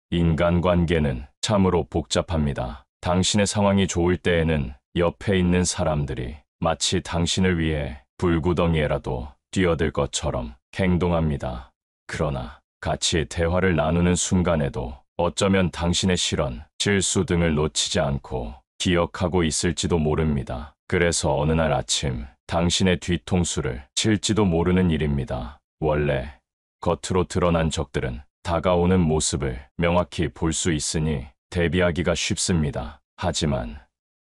인간관계는 참으로 복잡합니다. 당신의 상황이 좋을 때에는 옆에 있는 사람들이 마치 당신을 위해 불구덩이에라도 뛰어들 것처럼 행동합니다. 그러나 같이 대화를 나누는 순간에도 어쩌면 당신의 실언, 실수 등을 놓치지 않고 기억하고 있을지도 모릅니다. 그래서 어느 날 아침 당신의 뒤통수를 칠지도 모르는 일입니다. 원래 겉으로 드러난 적들은 다가오는 모습을 명확히 볼 수 있으니 대비하기가 쉽습니다. 하지만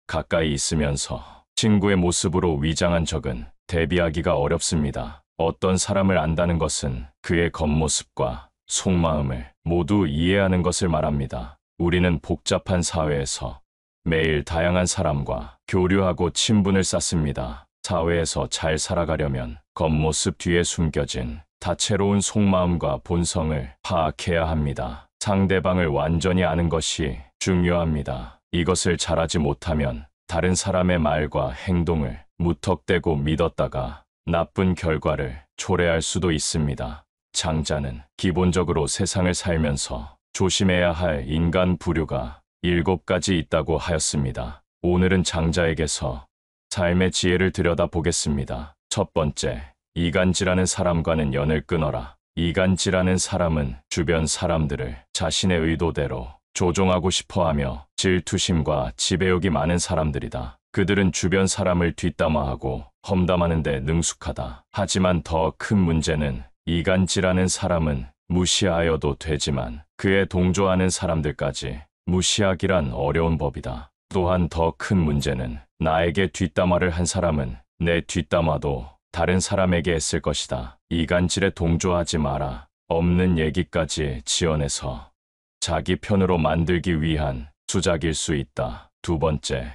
가까이 있으면서 친구의 모습으로 위장한 적은 대비하기가 어렵습니다. 어떤 사람을 안다는 것은 그의 겉모습과 속마음을 모두 이해하는 것을 말합니다. 우리는 복잡한 사회에서 매일 다양한 사람과 교류하고 친분을 쌓습니다. 사회에서 잘 살아가려면 겉모습 뒤에 숨겨진 다채로운 속마음과 본성을 파악해야 합니다. 상대방을 완전히 아는 것이 중요합니다. 이것을 잘하지 못하면 다른 사람의 말과 행동을 무턱대고 믿었다가 나쁜 결과를 초래할 수도 있습니다. 장자는 기본적으로 세상을 살면서 조심해야 할 인간 부류가 7가지 있다고 하였습니다. 오늘은 장자에게서 삶의 지혜를 들여다보겠습니다. 첫 번째, 이간질하는 사람과는 연을 끊어라. 이간질하는 사람은 주변 사람들을 자신의 의도대로 조종하고 싶어하며 질투심과 지배욕이 많은 사람들이다. 그들은 주변 사람을 뒷담화하고 험담하는 데 능숙하다. 하지만 더 큰 문제는 이간질하는 사람은 무시하여도 되지만 그에 동조하는 사람들까지 무시하기란 어려운 법이다. 또한 더 큰 문제는 나에게 뒷담화를 한 사람은 내 뒷담화도 다른 사람에게 했을 것이다. 이간질에 동조하지 마라. 없는 얘기까지 지어내서 자기 편으로 만들기 위한 수작일 수 있다. 두 번째,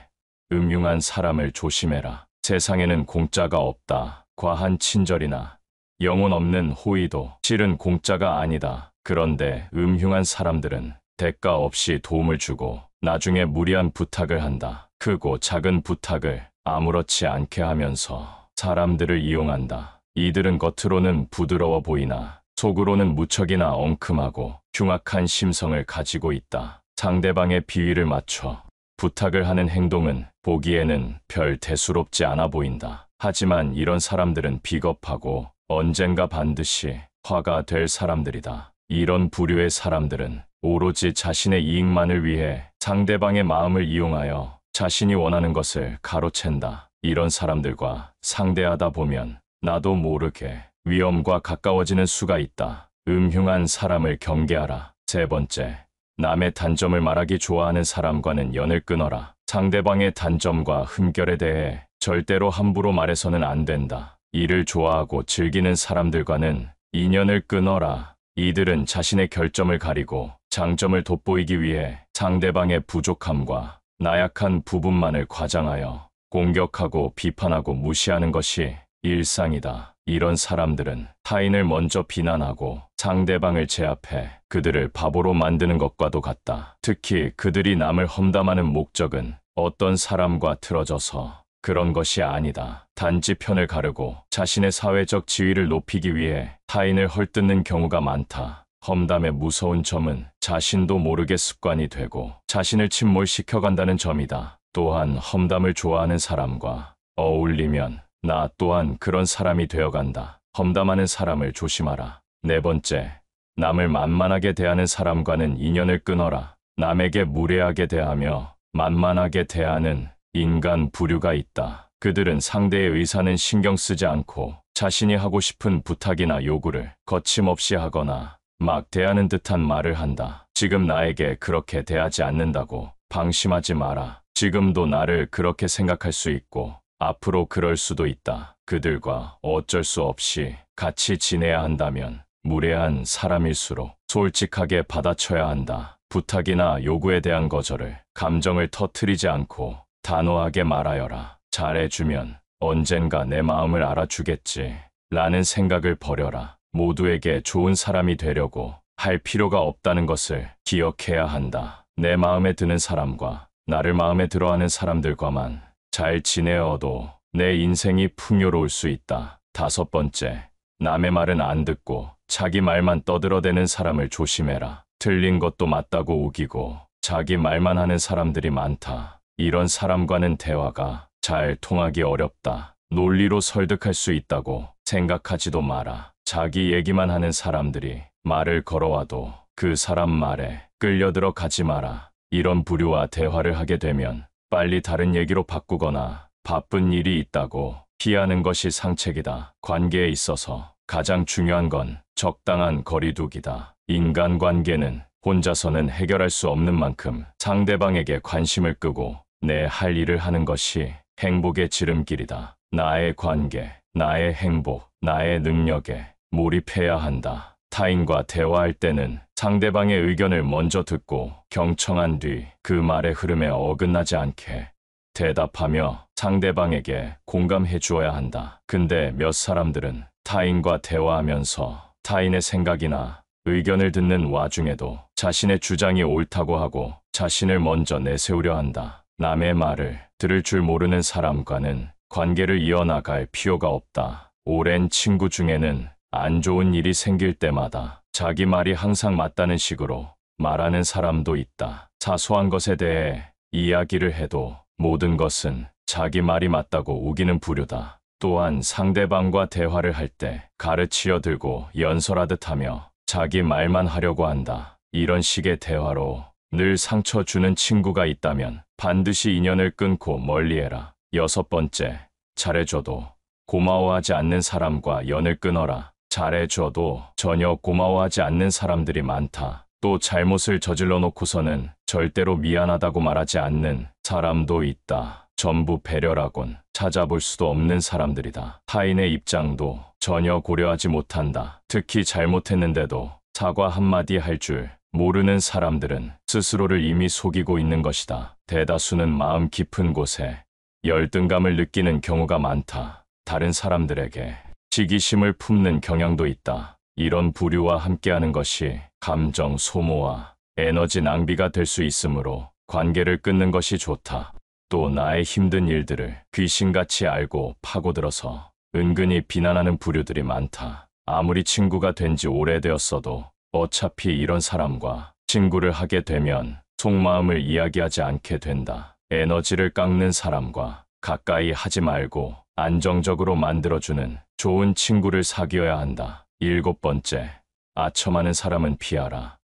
음흉한 사람을 조심해라. 세상에는 공짜가 없다. 과한 친절이나 영혼 없는 호의도 실은 공짜가 아니다. 그런데 음흉한 사람들은 대가 없이 도움을 주고 나중에 무리한 부탁을 한다. 크고 작은 부탁을 아무렇지 않게 하면서 사람들을 이용한다. 이들은 겉으로는 부드러워 보이나 속으로는 무척이나 엉큼하고 흉악한 심성을 가지고 있다. 상대방의 비위를 맞춰 부탁을 하는 행동은 보기에는 별 대수롭지 않아 보인다. 하지만 이런 사람들은 비겁하고 언젠가 반드시 화가 될 사람들이다. 이런 부류의 사람들은 오로지 자신의 이익만을 위해 상대방의 마음을 이용하여 자신이 원하는 것을 가로챈다. 이런 사람들과 상대하다 보면 나도 모르게 위험과 가까워지는 수가 있다. 음흉한 사람을 경계하라. 세 번째, 남의 단점을 말하기 좋아하는 사람과는 연을 끊어라. 상대방의 단점과 흠결에 대해 절대로 함부로 말해서는 안 된다. 이를 좋아하고 즐기는 사람들과는 인연을 끊어라. 이들은 자신의 결점을 가리고 장점을 돋보이기 위해 상대방의 부족함과 나약한 부분만을 과장하여 공격하고 비판하고 무시하는 것이 일상이다. 이런 사람들은 타인을 먼저 비난하고 상대방을 제압해 그들을 바보로 만드는 것과도 같다. 특히 그들이 남을 험담하는 목적은 어떤 사람과 틀어져서 그런 것이 아니다. 단지 편을 가르고 자신의 사회적 지위를 높이기 위해 타인을 헐뜯는 경우가 많다. 험담의 무서운 점은 자신도 모르게 습관이 되고 자신을 침몰시켜간다는 점이다. 또한 험담을 좋아하는 사람과 어울리면 나 또한 그런 사람이 되어간다. 험담하는 사람을 조심하라. 네 번째, 남을 만만하게 대하는 사람과는 인연을 끊어라. 남에게 무례하게 대하며 만만하게 대하는 인간 부류가 있다. 그들은 상대의 의사는 신경 쓰지 않고 자신이 하고 싶은 부탁이나 요구를 거침없이 하거나 막 대하는 듯한 말을 한다. 지금 나에게 그렇게 대하지 않는다고 방심하지 마라. 지금도 나를 그렇게 생각할 수 있고 앞으로 그럴 수도 있다. 그들과 어쩔 수 없이 같이 지내야 한다면 무례한 사람일수록 솔직하게 받아쳐야 한다. 부탁이나 요구에 대한 거절을 감정을 터뜨리지 않고 단호하게 말하여라. 잘해주면 언젠가 내 마음을 알아주겠지 라는 생각을 버려라. 모두에게 좋은 사람이 되려고 할 필요가 없다는 것을 기억해야 한다. 내 마음에 드는 사람과 나를 마음에 들어하는 사람들과만 잘 지내어도 내 인생이 풍요로울 수 있다. 다섯 번째, 남의 말은 안 듣고 자기 말만 떠들어대는 사람을 조심해라. 틀린 것도 맞다고 우기고 자기 말만 하는 사람들이 많다. 이런 사람과는 대화가 잘 통하기 어렵다. 논리로 설득할 수 있다고 생각하지도 마라. 자기 얘기만 하는 사람들이 말을 걸어와도 그 사람 말에 끌려들어 가지 마라. 이런 부류와 대화를 하게 되면 빨리 다른 얘기로 바꾸거나 바쁜 일이 있다고 피하는 것이 상책이다. 관계에 있어서 가장 중요한 건 적당한 거리두기다. 인간관계는 혼자서는 해결할 수 없는 만큼 상대방에게 관심을 끄고 내 할 일을 하는 것이 행복의 지름길이다. 나의 관계, 나의 행복, 나의 능력에 몰입해야 한다. 타인과 대화할 때는 상대방의 의견을 먼저 듣고 경청한 뒤 그 말의 흐름에 어긋나지 않게 대답하며 상대방에게 공감해 주어야 한다. 근데 몇 사람들은 타인과 대화하면서 타인의 생각이나 의견을 듣는 와중에도 자신의 주장이 옳다고 하고 자신을 먼저 내세우려 한다. 남의 말을 들을 줄 모르는 사람과는 관계를 이어나갈 필요가 없다. 오랜 친구 중에는 안 좋은 일이 생길 때마다 자기 말이 항상 맞다는 식으로 말하는 사람도 있다. 사소한 것에 대해 이야기를 해도 모든 것은 자기 말이 맞다고 우기는 부류다. 또한 상대방과 대화를 할 때 가르치려 들고 연설하듯 하며 자기 말만 하려고 한다. 이런 식의 대화로 늘 상처 주는 친구가 있다면 반드시 인연을 끊고 멀리해라. 6번째, 잘해줘도 고마워하지 않는 사람과 연을 끊어라. 잘해줘도 전혀 고마워하지 않는 사람들이 많다. 또 잘못을 저질러 놓고서는 절대로 미안하다고 말하지 않는 사람도 있다. 전부 배려라곤 찾아볼 수도 없는 사람들이다. 타인의 입장도 전혀 고려하지 못한다. 특히 잘못했는데도 사과 한마디 할 줄 모르는 사람들은 스스로를 이미 속이고 있는 것이다. 대다수는 마음 깊은 곳에 열등감을 느끼는 경우가 많다. 다른 사람들에게 시기심을 품는 경향도 있다. 이런 부류와 함께하는 것이 감정 소모와 에너지 낭비가 될 수 있으므로 관계를 끊는 것이 좋다. 또 나의 힘든 일들을 귀신같이 알고 파고들어서 은근히 비난하는 부류들이 많다. 아무리 친구가 된 지 오래되었어도 어차피 이런 사람과 친구를 하게 되면 속마음을 이야기하지 않게 된다. 에너지를 깎는 사람과 가까이 하지 말고 안정적으로 만들어주는 좋은 친구를 사귀어야 한다. 7번째, 아첨하는 사람은 피하라.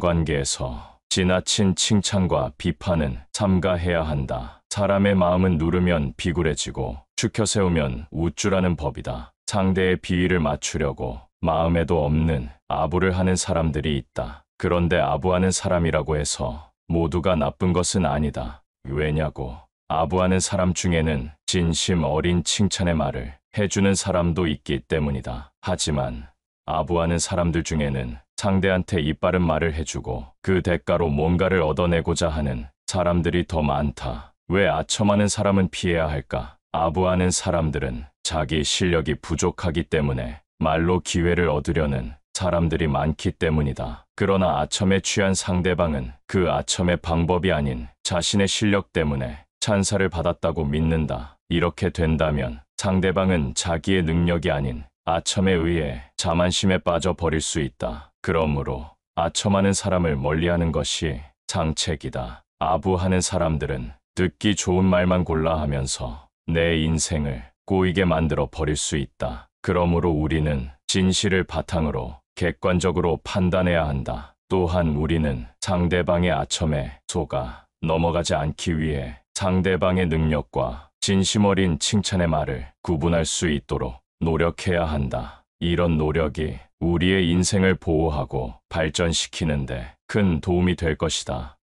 인간관계에서 지나친 칭찬과 비판은 삼가해야 한다. 사람의 마음은 누르면 비굴해지고 축혀 세우면 우쭐하는 법이다. 상대의 비위를 맞추려고 마음에도 없는 아부를 하는 사람들이 있다. 그런데 아부하는 사람이라고 해서 모두가 나쁜 것은 아니다. 왜냐고? 아부하는 사람 중에는 진심 어린 칭찬의 말을 해주는 사람도 있기 때문이다. 하지만 아부하는 사람들 중에는 상대한테 이빠른 말을 해주고 그 대가로 뭔가를 얻어내고자 하는 사람들이 더 많다. 왜 아첨하는 사람은 피해야 할까? 아부하는 사람들은 자기 실력이 부족하기 때문에 말로 기회를 얻으려는 사람들이 많기 때문이다. 그러나 아첨에 취한 상대방은 그 아첨의 방법이 아닌 자신의 실력 때문에 찬사를 받았다고 믿는다. 이렇게 된다면 상대방은 자기의 능력이 아닌 아첨에 의해 자만심에 빠져 버릴 수 있다. 그러므로 아첨하는 사람을 멀리하는 것이 상책이다. 아부하는 사람들은 듣기 좋은 말만 골라 하면서 내 인생을 꼬이게 만들어 버릴 수 있다. 그러므로 우리는 진실을 바탕으로 객관적으로 판단해야 한다. 또한 우리는 상대방의 아첨에 속아 넘어가지 않기 위해 상대방의 능력과 진심 어린 칭찬의 말을 구분할 수 있도록 노력해야 한다. 이런 노력이 우리의 인생을 보호하고 발전시키는데 큰 도움이 될 것이다.